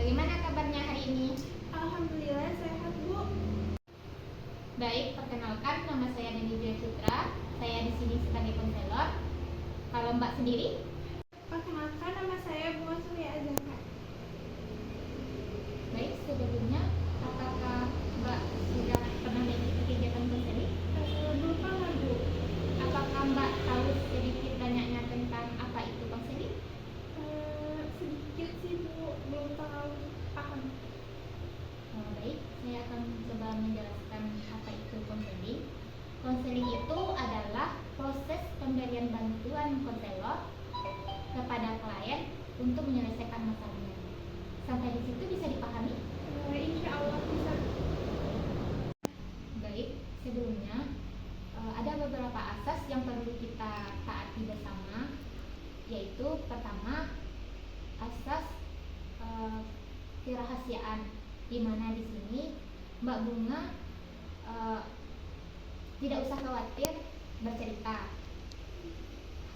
Bagaimana kabarnya hari ini? Alhamdulillah sehat, Bu. Baik, perkenalkan nama saya Deni Dwi Citra. Saya di sini sebagai konselor. Kalau Mbak sendiri? Perkenalkan nama saya Bunga Surya Azhar. Baik, sebelumnya apakah Mbak sudah pernah mengikuti kegiatan konseling? Belum pernah, Bu. Apakah Mbak tahu sedikit banyaknya tentang apa itu konseling? Sedikit sih, Bu. Belum terlalu paham. Baik, saya akan coba menjelaskan apa itu konseling. Konseling itu adalah proses pemberian bantuan konselor kepada klien untuk menyelesaikan masalahnya. Sampai di situ bisa dipahami? Insya Allah bisa. Baik, sebelumnya ada beberapa asas yang perlu kita taati bersama, yaitu pertama asas kerahasiaan, di mana di sini Mbak Bunga tidak usah khawatir bercerita.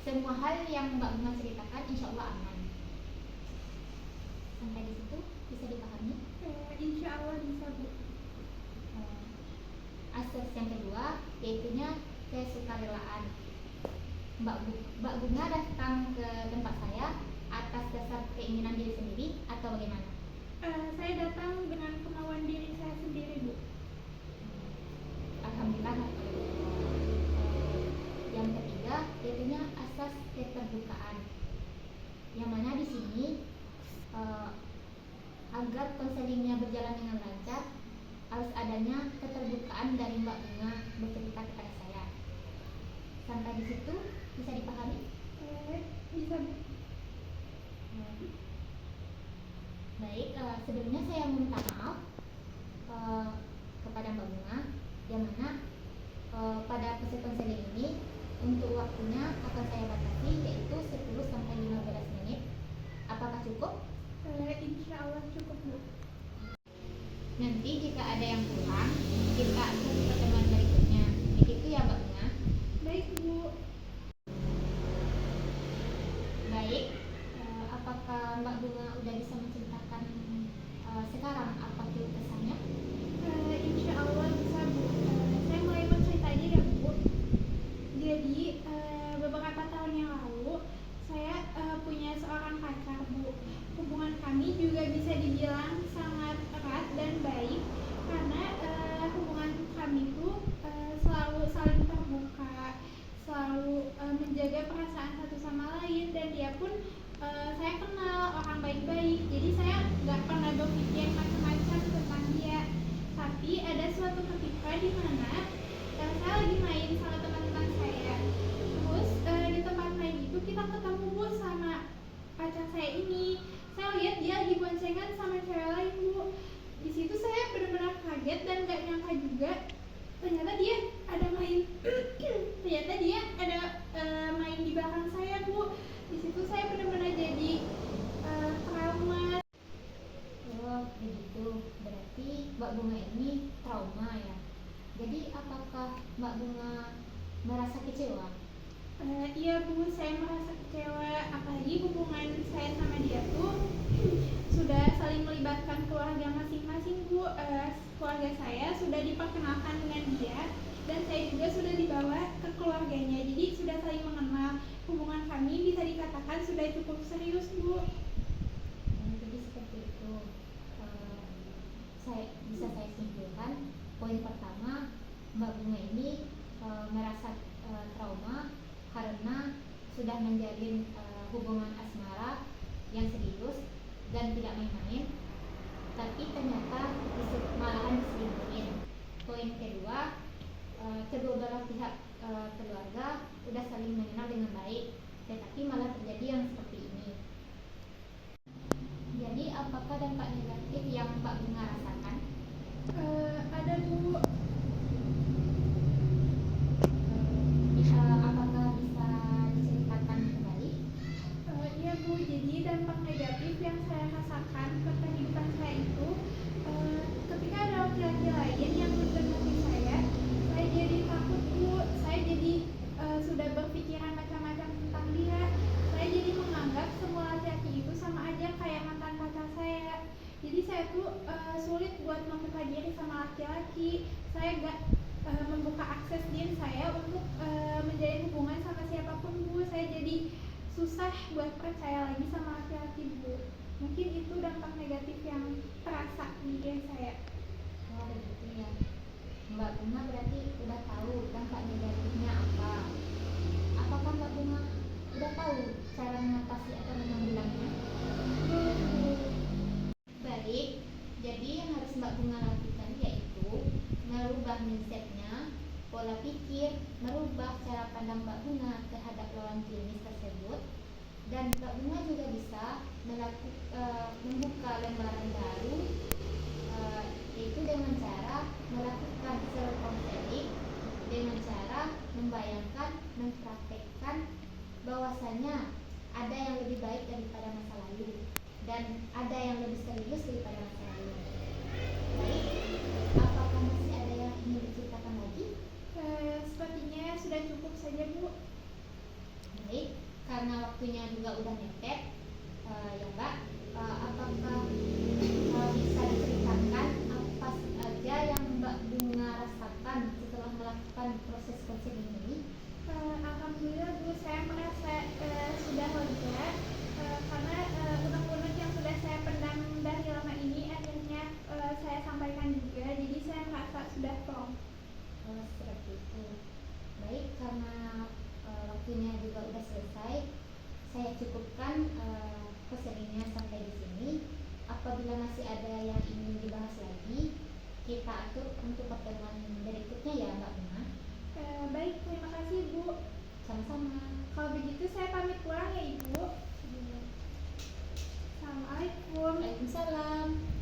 Semua hal yang Mbak Bunga ceritakan insya Allah aman. Sampai di situ bisa dipahami? Insya Allah bisa, Bu. Asas yang kedua yaitunya kesukarelaan. Mbak Bunga datang ke tempat saya atas dasar keinginan diri sendiri atau bagaimana? Saya datang dengan kemauan diri saya sendiri, Bu. Alhamdulillah. Yang ketiga yaitunya asas keterbukaan, yang mana di sini agar konselingnya berjalan dengan lancar harus adanya keterbukaan dari Mbak Bunga bercerita kepada saya. Sampai di situ bisa dipahami? Bisa, Bu. Baik, sebelumnya saya meminta maaf kepada Mbak Bunga, yang mana pada sesi konseling ini untuk waktunya akan saya batasi yaitu 10-15 menit. Apakah cukup? Insya Allah cukup, Bu. Nanti jika ada yang kurang, kita akan ke pertemuan berikutnya. Begitu ya Mbak Bunga? Baik, Bu. Baik, apakah Mbak Bunga udah bisa menceritakan sekarang apa keluh kesahnya? Insya Allah bisa, Bu. Saya mulai bercerita aja ya, Bu. Jadi beberapa tahun yang lalu saya punya seorang pacar, Bu. Hubungan kami juga bisa dibilang sangat erat dan baik karena hubungan kami itu selalu saling terbuka, selalu menjaga perasaan satu sama lain, dan dia pun saya kenal orang baik-baik, jadi saya nggak pernah berpikir macam-macam tentang dia. Tapi ada suatu ketika di mana saya lagi main sama teman-teman saya, terus di tempat main itu kita ketemu, Bu, sama pacar saya ini. Saya lihat dia lagi boncengan sama cewek lain, Bu. Di situ saya benar-benar kaget dan nggak nyangka juga ternyata dia ada main ternyata dia ada main di belakang saya, Bu. Di situ saya benar-benar jadi trauma. Oh begitu, berarti Mbak Bunga ini trauma ya. Jadi apakah Mbak Bunga merasa kecewa? Iya, Bu, saya merasa kecewa, apalagi hubungan saya sama dia tuh sudah saling melibatkan keluarga masing-masing, Bu. Keluarga saya sudah diperkenalkan dengan dia dan saya juga sudah dibawa ke keluarganya, jadi sudah saling mengenal. Hubungan kami bisa dikatakan sudah cukup serius, Bu. Jadi seperti itu. Bisa saya simpulkan, poin pertama, Mbak Bunga ini merasa trauma karena sudah menjalin hubungan asmara yang serius dan tidak main-main, tapi ternyata malahan diselingkuhin. Poin kedua, kedua belah pihak keluarga sudah saling mengenal dengan baik, tetapi malah terjadi yang seperti ini. Jadi apakah dampak negatif yang Mbak Bunga rasakan? Ada, Bu. Apakah bisa diceritakan kembali? Iya, Bu, jadi dampak negatif yang saya rasakan ke kehidupan saya itu ketika ada laki-laki lain yang mendekati saya jadi takut, Bu. Saya jadi sudah berpikiran macam-macam tentang dia. Saya jadi menganggap semua laki-laki itu sama aja kayak mantan pacar saya. jadi saya tuh sulit buat membuka diri sama laki-laki. Saya gak membuka akses diri saya untuk menjalin hubungan sama siapapun, Bu. Saya jadi susah buat percaya lagi sama laki-laki, Bu. Mungkin itu dampak negatif yang terasa di diri saya. Oh begitu ya. Mbak Bunga berarti udah tahu dampak negatifnya apa. Apakah Mbak Bunga udah tahu cara mengatasi atau menanggulanginya? Baik, jadi yang harus Mbak Bunga lakukan yaitu merubah mindsetnya, pola pikir, merubah cara pandang Mbak Bunga terhadap lawan jenis tersebut, dan Mbak Bunga juga bisa membuka lembaran baru, yaitu dengan cara melakukan self counseling, dengan cara membayangkan, mempraktekkan bahwasanya ada yang lebih baik daripada masa lalu dan ada yang lebih serius daripada masa lalu. Baik, apakah masih ada yang ingin diceritakan lagi? Sepertinya sudah cukup saja, Bu. Baik, karena waktunya juga udah mepet, ya Mbak, apakah bisa diceritakan apa saja yang Mbak Bunga rasakan setelah melakukan proses konseling ini? Alhamdulillah, Bu, saya merasa sudah lega karena unek-unek yang sudah saya pendam dari lama ini akhirnya saya sampaikan juga. Jadi saya merasa sudah plong. Oh, seperti itu. Baik, karena waktunya juga udah selesai, saya cukupkan konselingnya sampai di sini. Apabila masih ada yang ingin dibahas lagi, kita atur untuk pertemuan berikutnya ya Mbak Bunga. Baik, terima kasih, Bu. Sama-sama. Kalau begitu saya pamit pulang ya, Ibu. Assalamualaikum. Waalaikumsalam.